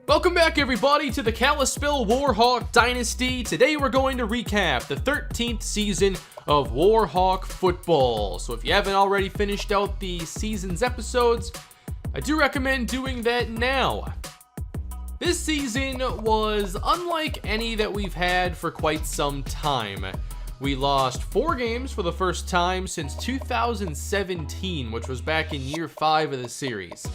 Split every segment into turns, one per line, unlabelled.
Welcome back, everybody, to the Kalispell Warhawk Dynasty. Today we're going to recap the 13th season of Warhawk football. So if you haven't already finished out the season's episodes, I do recommend doing that now. This season was unlike any that we've had for quite some time. We lost 4 games for the first time since 2017, which was back in year 5 of the series.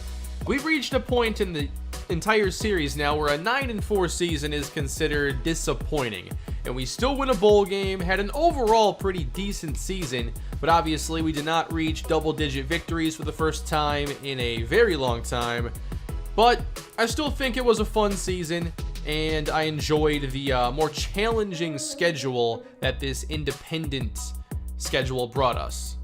We've reached a point in the entire series now where a 9-4 season is considered disappointing, and we still win a bowl game, had an overall pretty decent season, but obviously we did not reach double-digit victories for the first time in a very long time. But I still think it was a fun season, and I enjoyed the more challenging schedule that this independent schedule brought us.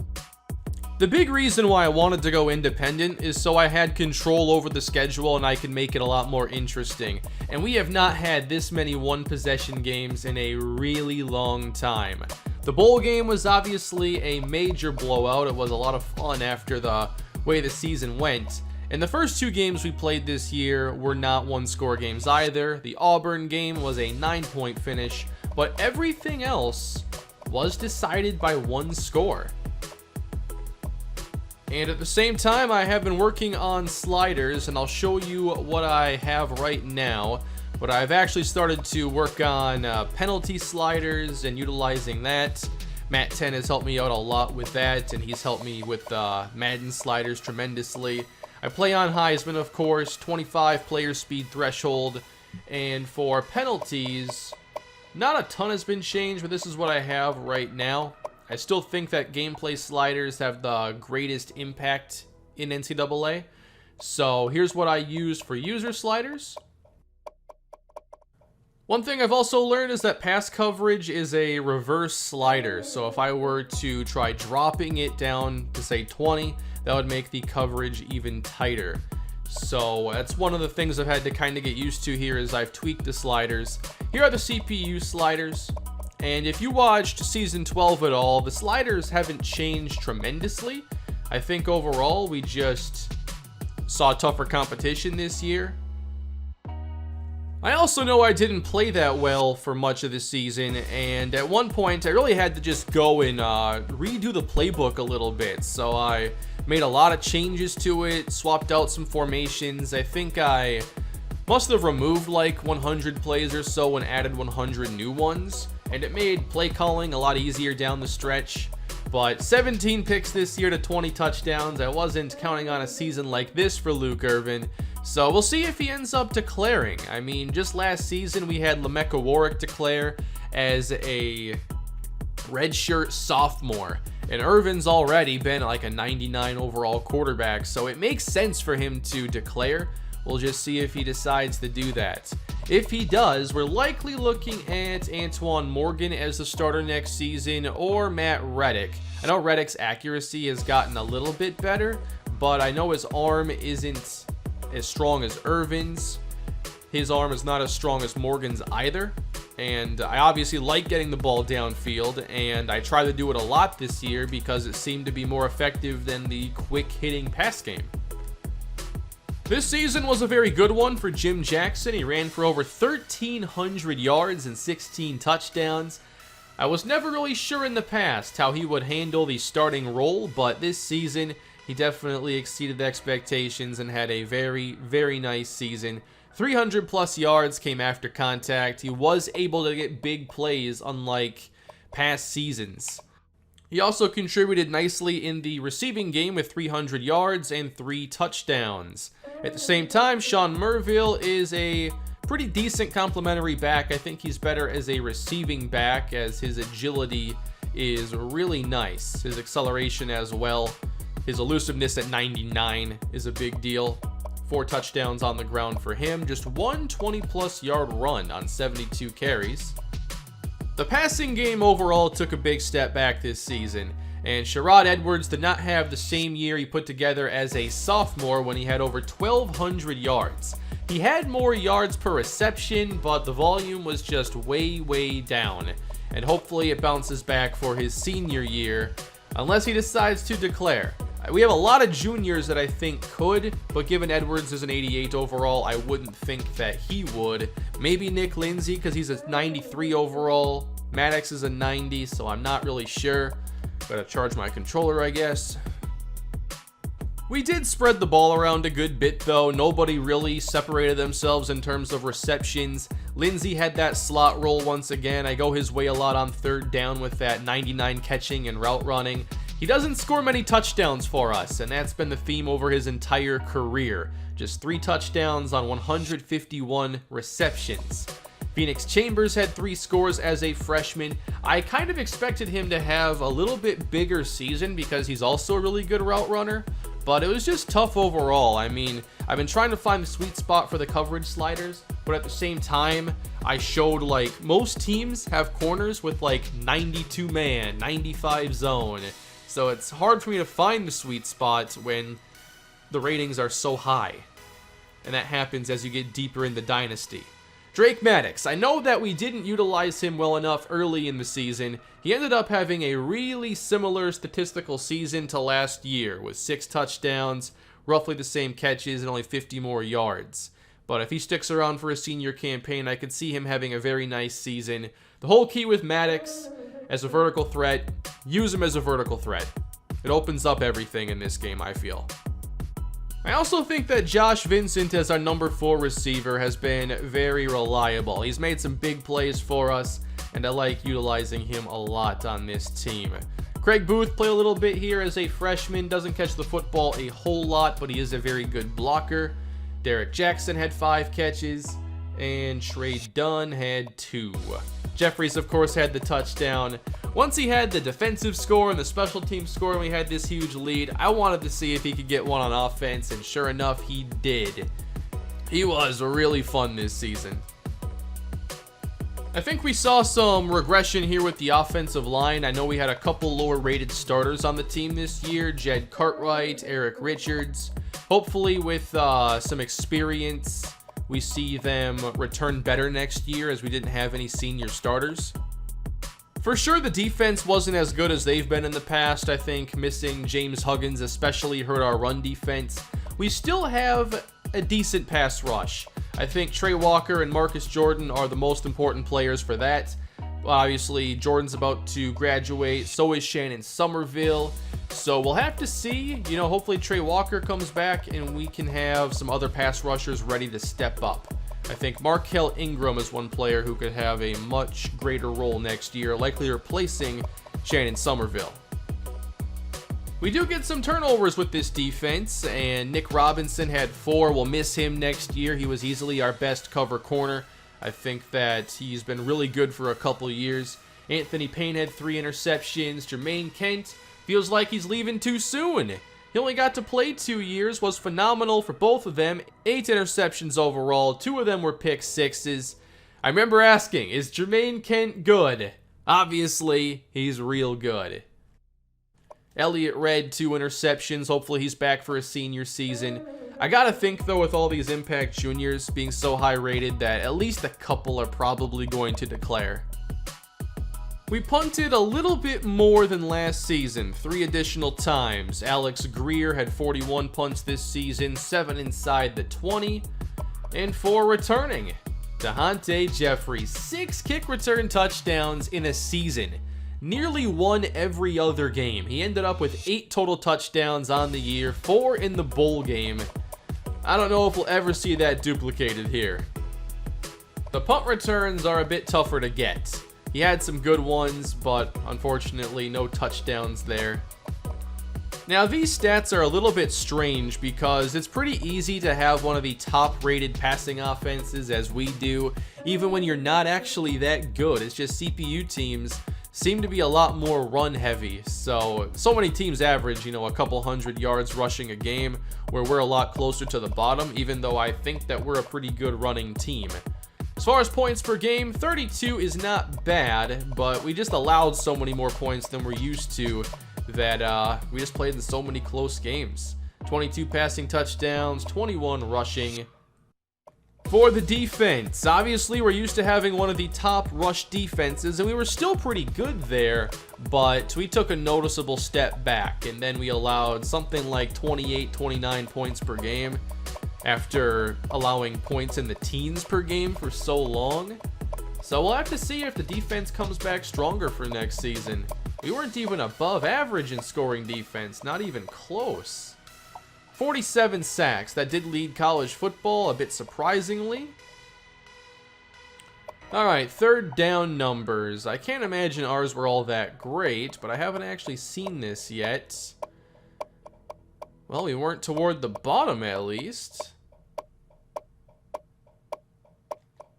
The big reason why I wanted to go independent is so I had control over the schedule and I could make it a lot more interesting. And we have not had this many one-possession games in a really long time. The bowl game was obviously a major blowout. It was a lot of fun after the way the season went. And the first 2 games we played this year were not one-score games either. The Auburn game was a 9-point finish, but everything else was decided by 1 score. And at the same time, I have been working on sliders, and I'll show you what I have right now. But I've actually started to work on penalty sliders and utilizing that. Matt 10 has helped me out a lot with that, and he's helped me with Madden sliders tremendously. I play on Heisman, of course, 25 player speed threshold, and for penalties, not a ton has been changed, but this is what I have right now. I still think that gameplay sliders have the greatest impact in NCAA. So here's what I use for user sliders. One thing I've also learned is that pass coverage is a reverse slider. So if I were to try dropping it down to say 20, that would make the coverage even tighter. So that's one of the things I've had to kind of get used to here as I've tweaked the sliders. Here are the CPU sliders. And if you watched season 12 at all, the sliders haven't changed tremendously. I think overall we just saw tougher competition this year. I also know I didn't play that well for much of the season, and at one point I really had to just go and redo the playbook a little bit. So I made a lot of changes to it, swapped out some formations. I think I must have removed like 100 plays or so and added 100 new ones. And it made play calling a lot easier down the stretch. But 17 picks this year to 20 touchdowns. I wasn't counting on a season like this for Luke Irvin. So we'll see if he ends up declaring. I mean, just last season we had Lamecca Warwick declare as a redshirt sophomore. And Irvin's already been like a 99 overall quarterback. So it makes sense for him to declare. We'll just see if he decides to do that. If he does, we're likely looking at Antoine Morgan as the starter next season or Matt Reddick. I know Reddick's accuracy has gotten a little bit better, but I know his arm isn't as strong as Irvin's. His arm is not as strong as Morgan's either. And I obviously like getting the ball downfield, and I try to do it a lot this year because it seemed to be more effective than the quick-hitting pass game. This season was a very good one for Jim Jackson. He ran for over 1,300 yards and 16 touchdowns. I was never really sure in the past how he would handle the starting role, but this season he definitely exceeded expectations and had a very, very nice season. 300 plus yards came after contact. He was able to get big plays unlike past seasons. He also contributed nicely in the receiving game with 300 yards and 3 touchdowns. At the same time, Sean Merville is a pretty decent complementary back. I think he's better as a receiving back as his agility is really nice. His acceleration as well. His elusiveness at 99 is a big deal. 4 touchdowns on the ground for him. Just one 20-plus yard run on 72 carries. The passing game overall took a big step back this season, and Sherrod Edwards did not have the same year he put together as a sophomore when he had over 1,200 yards. He had more yards per reception, but the volume was just way down, and hopefully it bounces back for his senior year, unless he decides to declare. We have a lot of juniors that I think could, but given Edwards is an 88 overall, I wouldn't think that he would. Maybe Nick Lindsay, because he's a 93 overall. Maddox is a 90, so I'm not really sure. Gotta charge my controller, I guess. We did spread the ball around a good bit, though. Nobody really separated themselves in terms of receptions. Lindsay had that slot roll once again. I go his way a lot on third down with that 99 catching and route running. He doesn't score many touchdowns for us, and that's been the theme over his entire career. Just 3 touchdowns on 151 receptions. Phoenix Chambers had 3 scores as a freshman. I kind of expected him to have a little bit bigger season because he's also a really good route runner, but it was just tough overall. I mean, I've been trying to find the sweet spot for the coverage sliders, but at the same time, I showed like most teams have corners with like 92 man, 95 zone. So it's hard for me to find the sweet spot when the ratings are so high. And that happens as you get deeper in the dynasty. Drake Maddox, I know that we didn't utilize him well enough early in the season. He ended up having a really similar statistical season to last year with 6 touchdowns, roughly the same catches, and only 50 more yards. But if he sticks around for a senior campaign, I could see him having a very nice season. The whole key with Maddox, as a vertical threat, use him as a vertical threat. It opens up everything in this game, I feel. I also think that Josh Vincent as our number 4 receiver has been very reliable. He's made some big plays for us, and I like utilizing him a lot on this team. Craig Booth played a little bit here as a freshman, doesn't catch the football a whole lot, but he is a very good blocker. Derek Jackson had 5 catches, and Trey Dunn had 2. Jeffries, of course, had the touchdown. Once he had the defensive score and the special team score and we had this huge lead, I wanted to see if he could get one on offense, and sure enough, he did. He was really fun this season. I think we saw some regression here with the offensive line. I know we had a couple lower rated starters on the team this year. Jed Cartwright, Eric Richards. Hopefully with some experience, we see them return better next year as we didn't have any senior starters. For sure, the defense wasn't as good as they've been in the past. I think missing James Huggins especially hurt our run defense. We still have a decent pass rush. I think Trey Walker and Marcus Jordan are the most important players for that. Obviously, Jordan's about to graduate. So is Shannon Somerville. So we'll have to see. You know, hopefully Trey Walker comes back and we can have some other pass rushers ready to step up. I think Markel Ingram is one player who could have a much greater role next year, likely replacing Shannon Somerville. We do get some turnovers with this defense, and Nick Robinson had 4. We'll miss him next year. He was easily our best cover corner. I think that he's been really good for a couple years. Anthony Payne had 3 interceptions. Jermaine Kent feels like he's leaving too soon. He only got to play 2 years, was phenomenal for both of them. 8 interceptions overall, 2 of them were pick sixes. I remember asking, is Jermaine Kent good? Obviously, he's real good. Elliott Red, 2 interceptions. Hopefully he's back for a senior season. I gotta think, though, with all these impact juniors being so high rated, that at least a couple are probably going to declare. We punted a little bit more than last season, 3 additional times. Alex Greer had 41 punts this season, 7 inside the 20, and 4 returning. DeHonte Jeffries, 6 kick return touchdowns in a season. Nearly won every other game. He ended up with 8 total touchdowns on the year, 4 in the bowl game. I don't know if we'll ever see that duplicated here. The punt returns are a bit tougher to get. He had some good ones, but unfortunately no touchdowns there. Now these stats are a little bit strange because it's pretty easy to have one of the top rated passing offenses as we do, even when you're not actually that good. It's just CPU teams seem to be a lot more run heavy. So many teams average, a couple hundred yards rushing a game, where we're a lot closer to the bottom, even though I think that we're a pretty good running team. As far as points per game, 32 is not bad, but we just allowed so many more points than we're used to that we just played in so many close games. 22 passing touchdowns, 21 rushing. For the defense, obviously we're used to having one of the top rush defenses, and we were still pretty good there, but we took a noticeable step back, and then we allowed something like 28, 29 points per game after allowing points in the teens per game for so long. So we'll have to see if the defense comes back stronger for next season. We weren't even above average in scoring defense, not even close. 47 sacks, that did lead college football a bit surprisingly. Alright, third down numbers. I can't imagine ours were all that great, but I haven't actually seen this yet. Well, we weren't toward the bottom at least.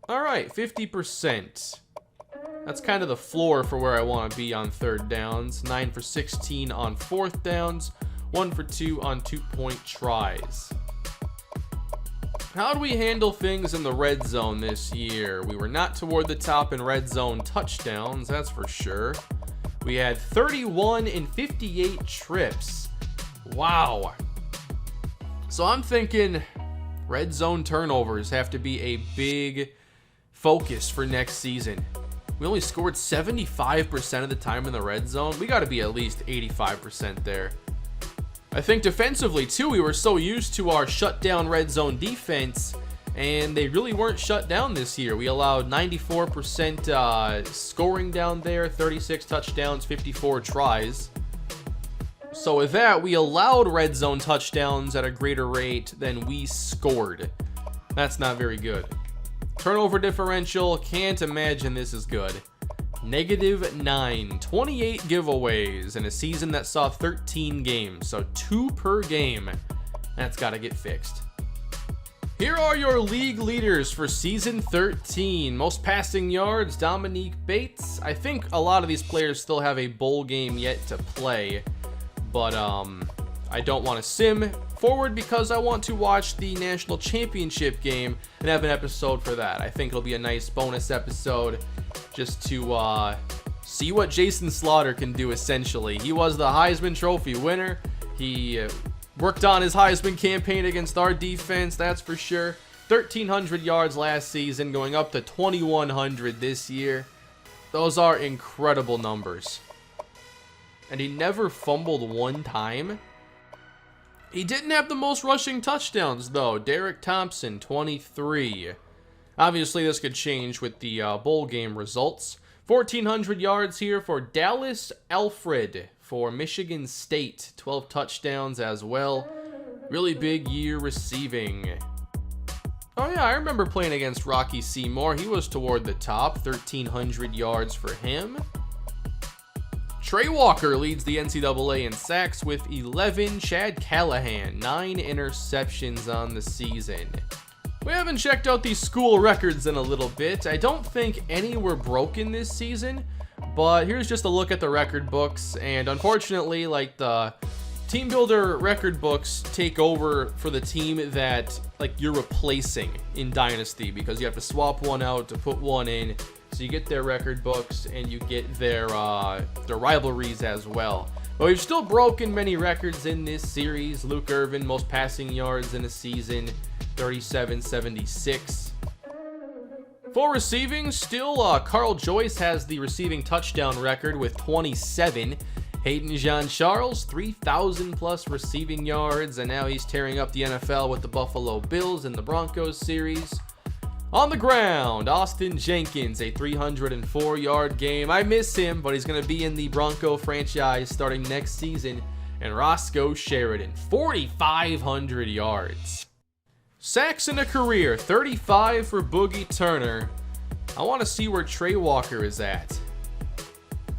Alright, 50%. That's kind of the floor for where I want to be on third downs. 9 for 16 on fourth downs. 1 for 2 on 2-point tries. How do we handle things in the red zone this year? We were not toward the top in red zone touchdowns, that's for sure. We had 31 in 58 trips. Wow. So I'm thinking red zone turnovers have to be a big focus for next season. We only scored 75% of the time in the red zone. We got to be at least 85% there. I think defensively, too, we were so used to our shutdown red zone defense, and they really weren't shut down this year. We allowed 94% scoring down there, 36 touchdowns, 54 tries. So with that, we allowed red zone touchdowns at a greater rate than we scored. That's not very good. Turnover differential, can't imagine this is good. -9, 28 giveaways in a season that saw 13 games, so 2 per game. That's got to get fixed. Here are your league leaders for season 13. Most passing yards, Dominique Bates. I think a lot of these players still have a bowl game yet to play, but I don't want to sim forward because I want to watch the national championship game and have an episode for that. I think it'll be a nice bonus episode just to see what Jason Slaughter can do, essentially. He was the Heisman Trophy winner. He worked on his Heisman campaign against our defense, that's for sure. 1,300 yards last season, going up to 2,100 this year. Those are incredible numbers. And he never fumbled one time. He didn't have the most rushing touchdowns, though. Derek Thompson, 23. Obviously, this could change with the bowl game results. 1,400 yards here for Dallas Alfred for Michigan State. 12 touchdowns as well. Really big year receiving. Oh yeah, I remember playing against Rocky Seymour. He was toward the top. 1,300 yards for him. Trey Walker leads the NCAA in sacks with 11. Chad Callahan, 9 interceptions on the season. We haven't checked out these school records in a little bit. I don't think any were broken this season, but here's just a look at the record books, and unfortunately, like, the Team Builder record books take over for the team that, like, you're replacing in Dynasty, because you have to swap one out to put one in. So you get their record books and you get their rivalries as well. But we've still broken many records in this series. Luke Irvin, most passing yards in a season, 37-76. For receiving, still Carl Joyce has the receiving touchdown record with 27. Hayden Jean-Charles, 3,000 plus receiving yards, and now he's tearing up the NFL with the Buffalo Bills in the Broncos series. On the ground, Austin Jenkins, a 304-yard game. I miss him, but he's going to be in the Bronco franchise starting next season. And Roscoe Sheridan, 4,500 yards. Sacks in a career, 35 for Boogie Turner. I want to see where Trey Walker is at.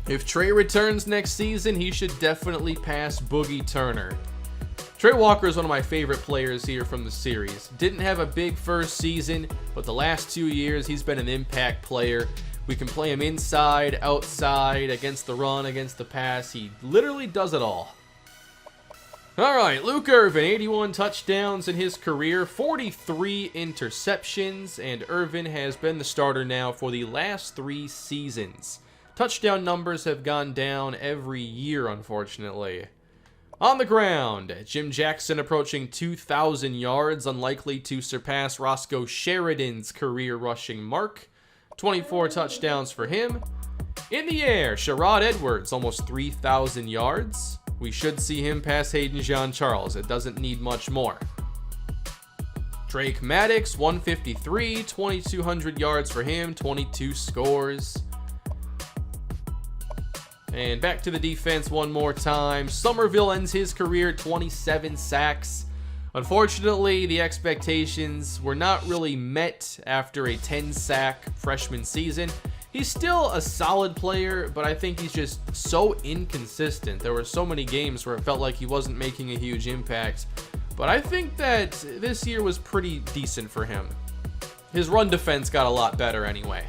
If Trey returns next season, he should definitely pass Boogie Turner. Trey Walker is one of my favorite players here from the series. Didn't have a big first season, but the last 2 years he's been an impact player. We can play him inside, outside, against the run, against the pass. He literally does it all. Alright, Luke Irvin, 81 touchdowns in his career, 43 interceptions, and Irvin has been the starter now for the last 3 seasons. Touchdown numbers have gone down every year, unfortunately. On the ground, Jim Jackson approaching 2,000 yards, unlikely to surpass Roscoe Sheridan's career rushing mark. 24 touchdowns for him. In the air, Sherrod Edwards, almost 3,000 yards. We should see him pass Hayden Jean-Charles. It doesn't need much more. Drake Maddox, 153, 2,200 yards for him, 22 scores. And back to the defense one more time. Somerville ends his career 27 sacks. Unfortunately, the expectations were not really met after a 10-sack freshman season. He's still a solid player, but I think he's just so inconsistent. There were so many games where it felt like he wasn't making a huge impact. But I think that this year was pretty decent for him. His run defense got a lot better anyway.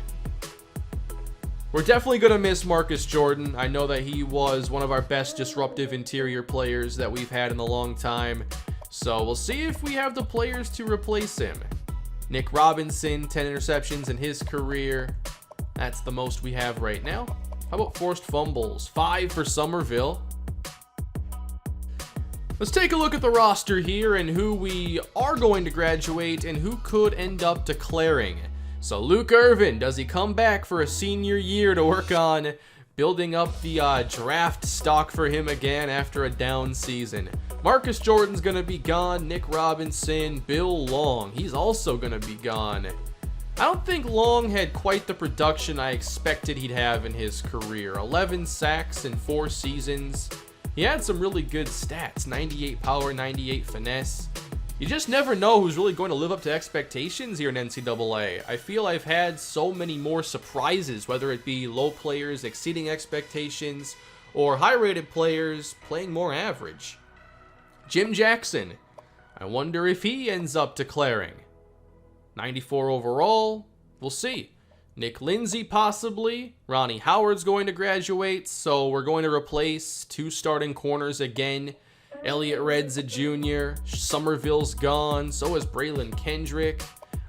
We're definitely going to miss Marcus Jordan. I know that he was one of our best disruptive interior players that we've had in a long time. So we'll see if we have the players to replace him. Nick Robinson, 10 interceptions in his career. That's the most we have right now. How about forced fumbles? 5 for Somerville. Let's take a look at the roster here and who we are going to graduate and who could end up declaring. So Luke Irvin, does he come back for a senior year to work on building up the draft stock for him again after a down season? Marcus Jordan's going to be gone. Nick Robinson, Bill Long, he's also going to be gone. I don't think Long had quite the production I expected he'd have in his career. 11 sacks in 4 seasons. He had some really good stats, 98 power, 98 finesse. You just never know who's really going to live up to expectations here in NCAA. I feel I've had so many more surprises, whether it be low players exceeding expectations or high-rated players playing more average. Jim Jackson, I wonder if he ends up declaring. 94 overall, we'll see. Nick Lindsay possibly. Ronnie Howard's going to graduate, so we're going to replace 2 starting corners again. Elliott Red's a junior. Somerville's gone. So is Braylon Kendrick.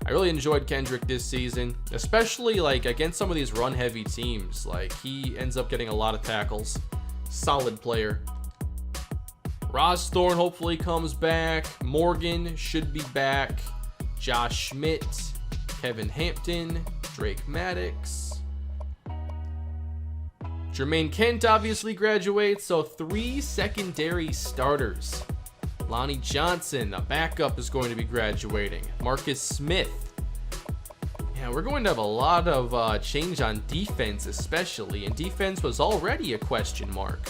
I really enjoyed Kendrick this season, especially like against some of these run-heavy teams. Like he ends up getting a lot of tackles. Solid player. Ross Thorne hopefully comes back. Morgan should be back. Josh Schmidt, Kevin Hampton, Drake Maddox. Jermaine Kent obviously graduates, so 3 secondary starters. Lonnie Johnson, a backup, is going to be graduating. Marcus Smith. Yeah, we're going to have a lot of change on defense especially, and defense was already a question mark.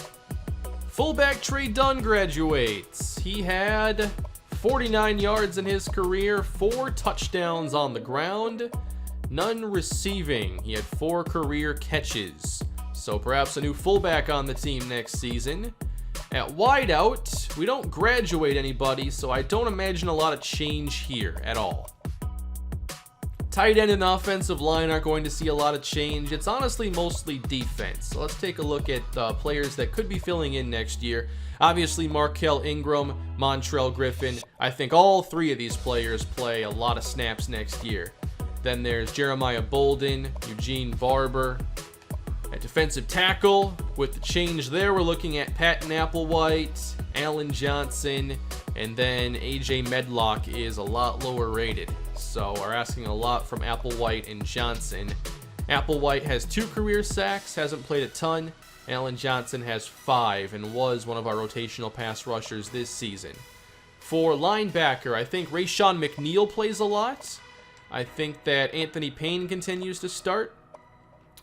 Fullback Trey Dunn graduates. He had 49 yards in his career, 4 touchdowns on the ground, none receiving. He had 4 career catches. So perhaps a new fullback on the team next season. At wideout, we don't graduate anybody, so I don't imagine a lot of change here at all. Tight end and offensive line aren't going to see a lot of change. It's honestly mostly defense. So let's take a look at players that could be filling in next year. Obviously, Markel Ingram, Montrell Griffin. I think all 3 of these players play a lot of snaps next year. Then there's Jeremiah Bolden, Eugene Barber. At defensive tackle, with the change there, we're looking at Patton Applewhite, Allen Johnson, and then AJ Medlock is a lot lower rated. So we're asking a lot from Applewhite and Johnson. Applewhite has 2 career sacks, hasn't played a ton. Allen Johnson has 5 and was one of our rotational pass rushers this season. For linebacker, I think Rayshawn McNeil plays a lot. I think that Anthony Payne continues to start.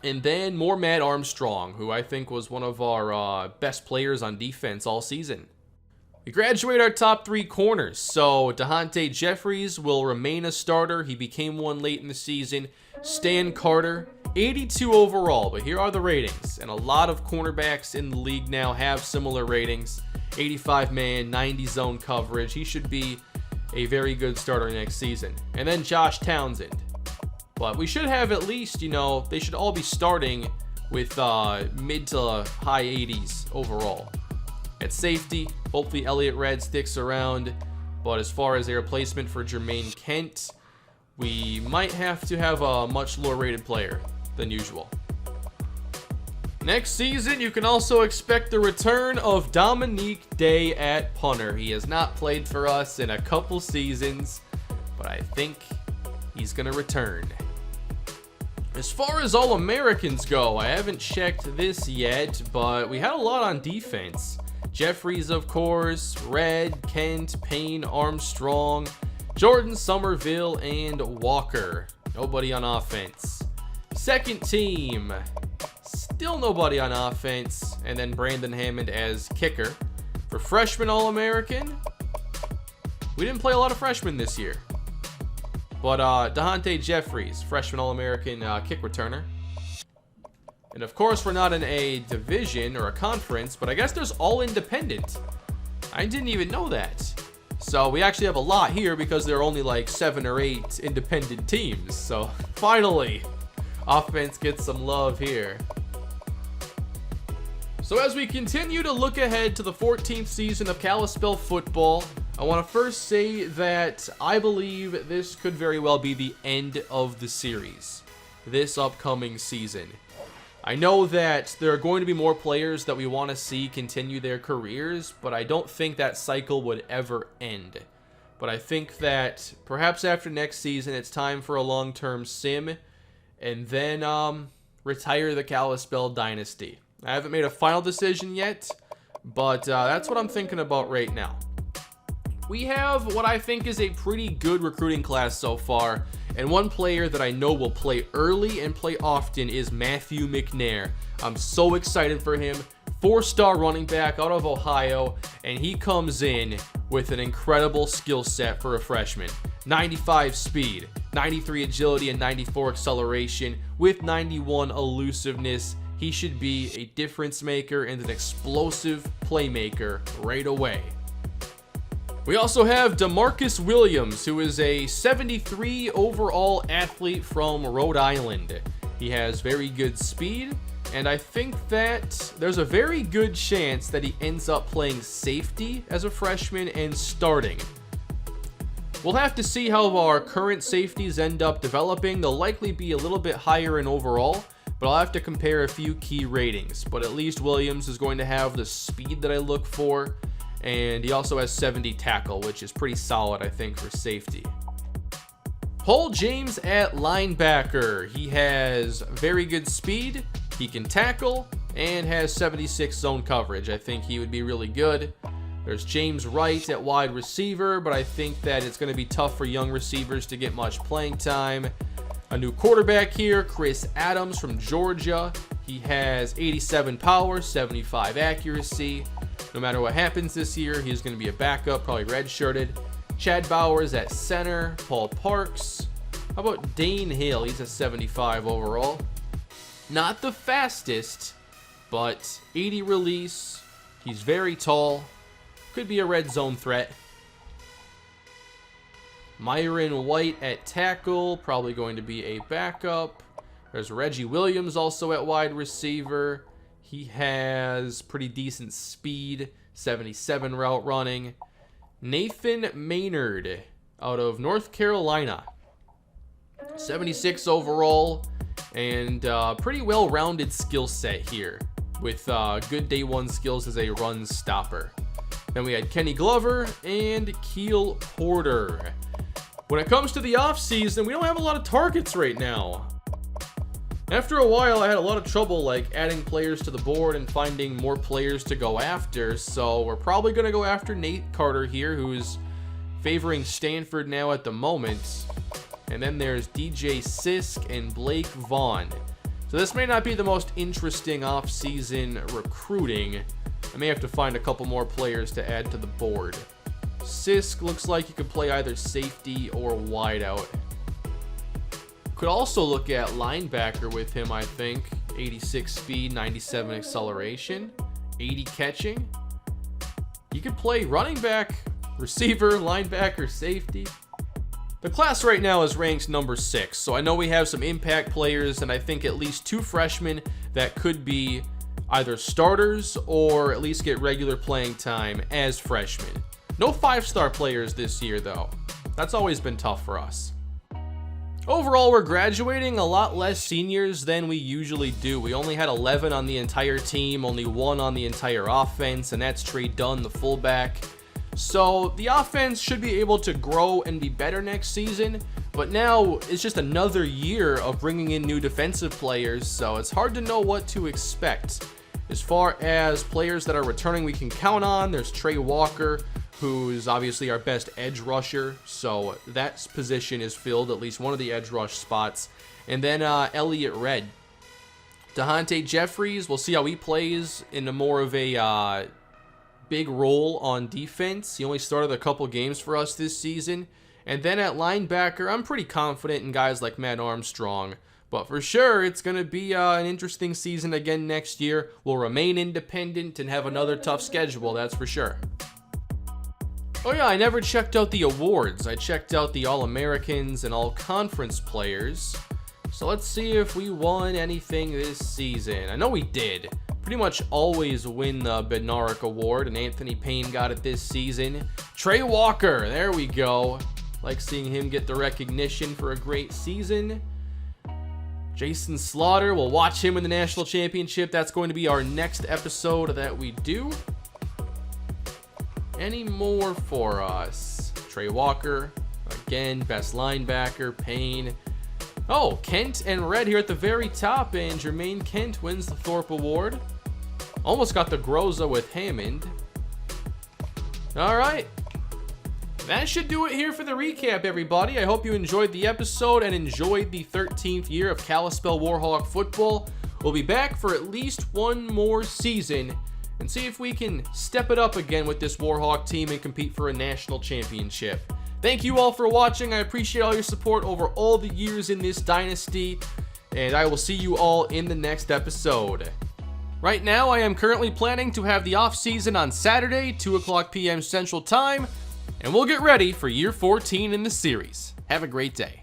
And then more Matt Armstrong, who I think was one of our best players on defense all season. We graduate our top 3 corners, so DeHonte Jeffries will remain a starter. He became one late in the season. Stan Carter, 82 overall, but here are the ratings. And a lot of cornerbacks in the league now have similar ratings. 85 man, 90 zone coverage. He should be a very good starter next season. And then Josh Townsend. But we should have at least, they should all be starting with mid to high 80s overall. At safety, hopefully Elliott Red sticks around. But as far as a replacement for Jermaine Kent, we might have to have a much lower rated player than usual. Next season, you can also expect the return of Dominique Day at punter. He has not played for us in a couple seasons, but I think he's going to return. As far as All-Americans go, I haven't checked this yet, but we had a lot on defense. Jeffries, of course, Red, Kent, Payne, Armstrong, Jordan, Somerville, and Walker. Nobody on offense. Second team, still nobody on offense, and then Brandon Hammond as kicker. For freshman All-American, we didn't play a lot of freshmen this year. But Dahante Jeffries, freshman All-American kick returner. And of course, we're not in a division or a conference, but I guess there's all independent. I didn't even know that. So we actually have a lot here because there are only like 7 or 8 independent teams. So finally, offense gets some love here. So as we continue to look ahead to the 14th season of Kalispell football, I want to first say that I believe this could very well be the end of the series this upcoming season. I know that there are going to be more players that we want to see continue their careers, but I don't think that cycle would ever end. But I think that perhaps after next season, it's time for a long-term sim, and then retire the Kalispell Dynasty. I haven't made a final decision yet, but that's what I'm thinking about right now. We have what I think is a pretty good recruiting class so far, and one player that I know will play early and play often is Matthew McNair. I'm so excited for him. 4-star running back out of Ohio, and he comes in with an incredible skill set for a freshman. 95 speed, 93 agility, and 94 acceleration with 91 elusiveness. He should be a difference maker and an explosive playmaker right away. We also have DeMarcus Williams, who is a 73 overall athlete from Rhode Island. He has very good speed, and I think that there's a very good chance that he ends up playing safety as a freshman and starting. We'll have to see how our current safeties end up developing. They'll likely be a little bit higher in overall, but I'll have to compare a few key ratings. But at least Williams is going to have the speed that I look for, and he also has 70 tackle, which is pretty solid, I think, for safety. Paul James at linebacker. He has very good speed, he can tackle, and has 76 zone coverage. I think he would be really good. There's James Wright at wide receiver, but I think that it's going to be tough for young receivers to get much playing time. A new quarterback here, Chris Adams from Georgia. He has 87 power, 75 accuracy. No matter what happens this year, he's going to be a backup, probably redshirted. Chad Bowers at center. Paul Parks. How about Dane Hill? He's a 75 overall. Not the fastest, but 80 release. He's very tall. Could be a red zone threat. Myron White at tackle. Probably going to be a backup. There's Reggie Williams also at wide receiver. He has pretty decent speed, 77 route running. Nathan Maynard out of North Carolina, 76 overall, and pretty well-rounded skill set here with good day one skills as a run stopper. Then we had Kenny Glover and Keel Porter. When it comes to the offseason, we don't have a lot of targets right now. After a while, I had a lot of trouble like adding players to the board and finding more players to go after, so we're probably going to go after Nate Carter here, who's favoring Stanford now at the moment. And then there's DJ Sisk and Blake Vaughn. So this may not be the most interesting off-season recruiting. I may have to find a couple more players to add to the board. Sisk looks like he could play either safety or wideout. Could also look at linebacker with him, I think. 86 speed, 97 acceleration, 80 catching. You could play running back, receiver, linebacker, safety. The class right now is ranked number 6, so I know we have some impact players, and I think at least 2 freshmen that could be either starters or at least get regular playing time as freshmen. No 5-star players this year, though. That's always been tough for us. Overall, we're graduating a lot less seniors than we usually do. We only had 11 on the entire team, only 1 on the entire offense, and that's Trey Dunn, the fullback. So the offense should be able to grow and be better next season, but now it's just another year of bringing in new defensive players, so it's hard to know what to expect. As far as players that are returning we can count on, there's Trey Walker, who's obviously our best edge rusher, so that position is filled, at least one of the edge rush spots. And then Elliott Red. DeHonte Jeffries, we'll see how he plays in a more of a big role on defense. He only started a couple games for us this season. And then at linebacker, I'm pretty confident in guys like Matt Armstrong. But for sure, it's going to be an interesting season again next year. We'll remain independent and have another tough schedule, that's for sure. Oh yeah, I never checked out the awards. I checked out the All-Americans and All-Conference players. So let's see if we won anything this season. I know we did. Pretty much always win the Bednarik Award, and Anthony Payne got it this season. Trey Walker, there we go. Like seeing him get the recognition for a great season. Jason Slaughter, we'll watch him in the national championship. That's going to be our next episode that we do. Any more for us? Trey Walker, again, best linebacker, Payne. Oh, Kent and Red here at the very top, and Jermaine Kent wins the Thorpe Award. Almost got the Groza with Hammond. All right. That should do it here for the recap, everybody. I hope you enjoyed the episode and enjoyed the 13th year of Kalispell Warhawk football. We'll be back for at least one more season and see if we can step it up again with this Warhawk team and compete for a national championship. Thank you all for watching. I appreciate all your support over all the years in this dynasty, and I will see you all in the next episode. Right now, I am currently planning to have the off-season on Saturday, 2 o'clock p.m. Central Time, and we'll get ready for year 14 in the series. Have a great day.